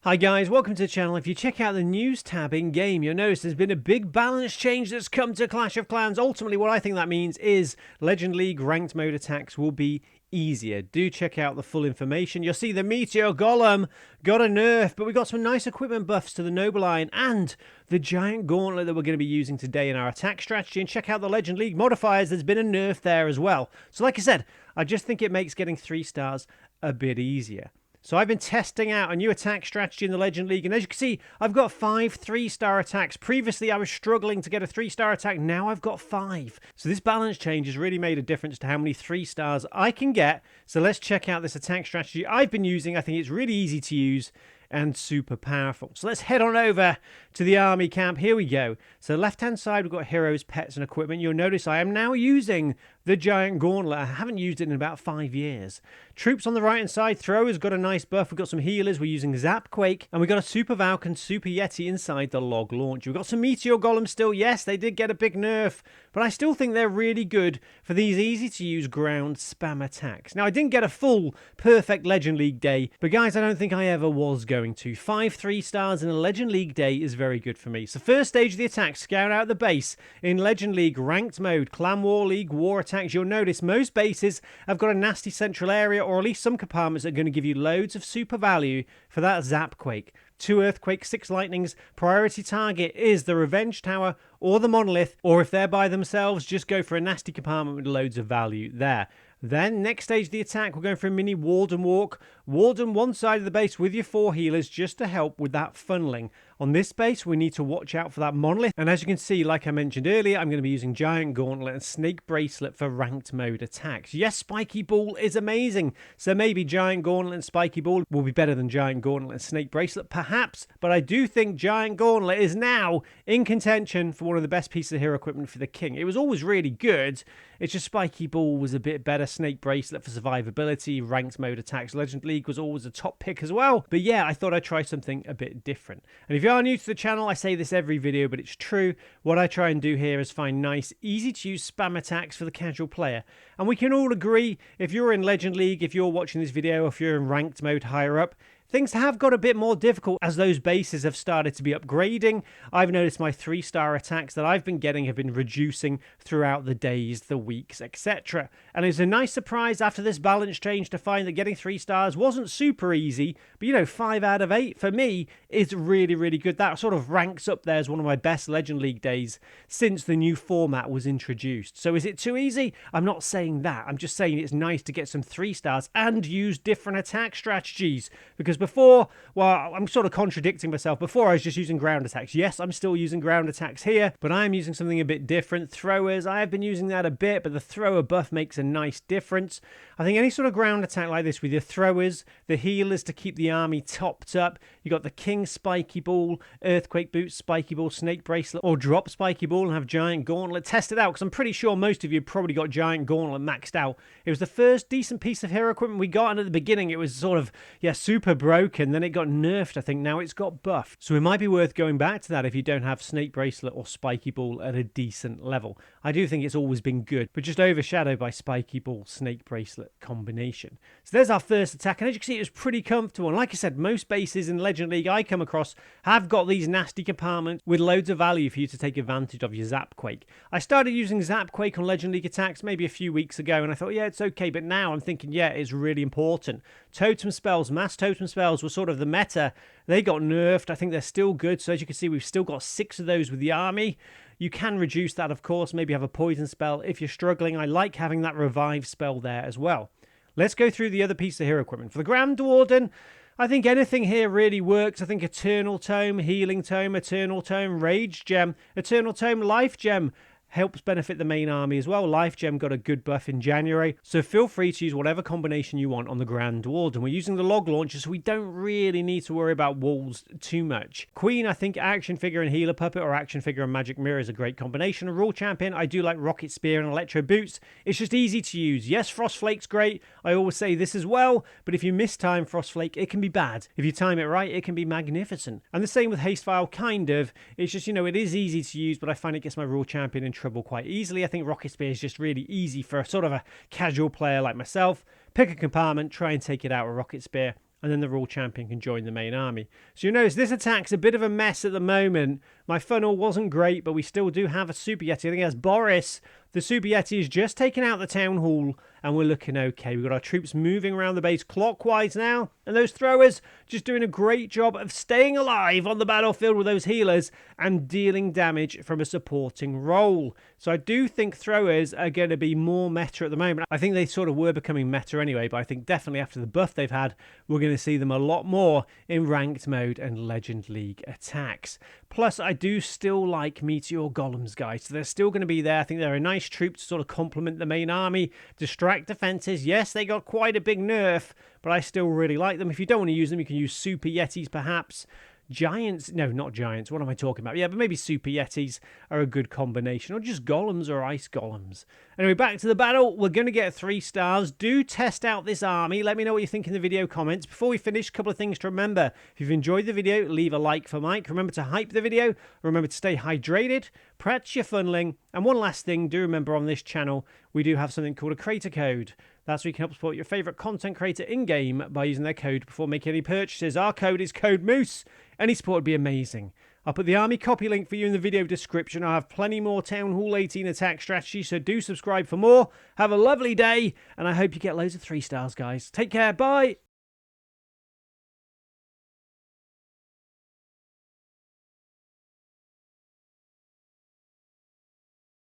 Hi guys, welcome to the channel. If you check out the news tab in game, you'll notice there's been a big balance change that's come to Clash of Clans. Ultimately, what I think that means is Legend League ranked mode attacks will be easier. Do check out the full information. You'll see the Meteor Golem got a nerf, but we got some nice equipment buffs to the Noble Iron and the Giant Gauntlet that we're going to be using today in our attack strategy. And check out the Legend League modifiers. There's been a nerf there as well. So like I said, I just think it makes getting 3 stars a bit easier. So I've been testing out a new attack strategy in the Legend League, and as you can see, I've got 5 3-star attacks. Previously, I was struggling to get a 3-star attack. Now I've got 5. So this balance change has really made a difference to how many 3 stars I can get. So let's check out this attack strategy I've been using. I think it's really easy to use and super powerful. So let's head on over to the army camp. Here we go. So left-hand side, we've got heroes, pets, and equipment. You'll notice I am now using the Giant Gauntlet. I haven't used it in about 5 years. Troops on the right-hand side. Throwers got a nice buff. We've got some healers. We're using Zapquake. And we've got a Super Valk, Super Yeti inside the log launch. We've got some Meteor Golem still. Yes, they did get a big nerf, but I still think they're really good for these easy-to-use ground spam attacks. Now, I didn't get a full, perfect Legend League day, but guys, I don't think I ever was going to. 5 3-stars in a Legend League day is very good for me. So first stage of the attack, scout out the base in Legend League ranked mode, Clan War League, War attacks. You'll notice most bases have got a nasty central area, or at least some compartments that are going to give you loads of super value for that Zapquake. 2 Earthquakes, 6 Lightnings. Priority target is the Revenge Tower or the Monolith, or if they're by themselves, just go for a nasty compartment with loads of value there. Then, next stage of the attack, we're going for a mini Warden Walk. Warden one side of the base with your 4 healers just to help with that funneling. On this base, we need to watch out for that Monolith. And as you can see, like I mentioned earlier, I'm going to be using Giant Gauntlet and Snake Bracelet for ranked mode attacks. Yes, Spiky Ball is amazing. So maybe Giant Gauntlet and Spiky Ball will be better than Giant Gauntlet and Snake Bracelet, perhaps. But I do think Giant Gauntlet is now in contention for one of the best pieces of hero equipment for the King. It was always really good. It's just Spiky Ball was a bit better. Snake Bracelet for survivability, ranked mode attacks. Legend League was always a top pick as well. But yeah, I thought I'd try something a bit different. And if you are new to the channel, I say this every video, but it's true. What I try and do here is find nice, easy to use spam attacks for the casual player. And we can all agree, if you're in Legend League, if you're watching this video, if you're in ranked mode higher up, things have got a bit more difficult as those bases have started to be upgrading. I've noticed my 3-star attacks that I've been getting have been reducing throughout the days, the weeks, etc. And it's a nice surprise after this balance change to find that getting 3 stars wasn't super easy, but you know, 5 out of 8 for me is really, really good. That sort of ranks up there as one of my best Legend League days since the new format was introduced. So is it too easy? I'm not saying that. I'm just saying it's nice to get some 3 stars and use different attack strategies, because before, well, I'm sort of contradicting myself. Before I was just using ground attacks. Yes, I'm still using ground attacks here, but I'm using something a bit different. Throwers, I have been using that a bit, but the thrower buff makes a nice difference. I think any sort of ground attack like this with your throwers, the healers to keep the army topped up. You got the King Spiky Ball, Earthquake Boots, Spiky Ball, Snake Bracelet, or drop Spiky Ball and have Giant Gauntlet. Test it out, because I'm pretty sure most of you probably got Giant Gauntlet maxed out. It was the first decent piece of hero equipment we got, and at the beginning it was sort of, yeah, super broken. Then it got nerfed, I think. Now it's got buffed. So it might be worth going back to that if you don't have Snake Bracelet or Spiky Ball at a decent level. I do think it's always been good, but just overshadowed by Spiky Ball, Snake Bracelet combination. So there's our first attack, and as you can see, it was pretty comfortable. And like I said, most bases in Legend League I come across have got these nasty compartments with loads of value for you to take advantage of your Zapquake. I started using Zapquake on Legend League attacks maybe a few weeks ago, and I thought, yeah, it's okay, but now I'm thinking, yeah, it's really important. Totem spells, mass totem spells were sort of the meta. They got nerfed. I think they're still good. So as you can see, we've still got 6 of those with the army. You can reduce that, of course. Maybe have a poison spell if you're struggling. I like having that revive spell there as well. Let's go through the other piece of hero equipment. For the Grand Warden, I think anything here really works. I think Eternal Tome, Healing Tome, Eternal Tome, Rage Gem, Eternal Tome, Life Gem helps benefit the main army as well. Life Gem got a good buff in January, so feel free to use whatever combination you want on the Grand Warden. We're using the log launcher, so we don't really need to worry about walls too much. Queen, I think Action Figure and Healer Puppet, or Action Figure and Magic Mirror is a great combination. Rule Champion, I do like Rocket Spear and Electro Boots. It's just easy to use. Yes, Frost Flake's great. I always say this as well, but if you mistime Frost Flake, it can be bad. If you time it right, it can be magnificent. And the same with Haste Vial, kind of. It's just, you know, it is easy to use, but I find it gets my Rule Champion in trouble quite easily. I think Rocket Spear is just really easy for sort of a casual player like myself. Pick a compartment, try and take it out with Rocket Spear, and then the Royal Champion can join the main army. So you notice this attack's a bit of a mess at the moment. My funnel wasn't great, but we still do have a Super Yeti. I think that's Boris. The Super Yeti is just taken out the Town Hall, and we're looking okay. We've got our troops moving around the base clockwise now, and those throwers just doing a great job of staying alive on the battlefield with those healers and dealing damage from a supporting role. So I do think throwers are going to be more meta at the moment. I think they sort of were becoming meta anyway, but I think definitely after the buff they've had, we're going to see them a lot more in ranked mode and Legend League attacks. Plus, I do still like Meteor Golems, guys. So they're still going to be there. I think they're a nice troop to sort of complement the main army, distract defenses. Yes, they got quite a big nerf, but I still really like them. If you don't want to use them, you can use Super Yetis perhaps. Giants, no, not giants, what am I talking about? Yeah, but maybe Super Yetis are a good combination, or just golems or ice golems. Anyway, back to the battle. We're going to get 3 stars. Do test out this army. Let me know what you think in the video comments. Before we finish, a couple of things to remember. If you've enjoyed the video, leave a like for Mike. Remember to hype the video. Remember to stay hydrated. Practice your funneling. And one last thing, do remember on this channel, we do have something called a creator code. That's where you can help support your favourite content creator in-game by using their code before making any purchases. Our code is code Moose. Any support would be amazing. I'll put the army copy link for you in the video description. I have plenty more Town Hall 18 attack strategy, so do subscribe for more. Have a lovely day, and I hope you get loads of 3 stars, guys. Take care. Bye.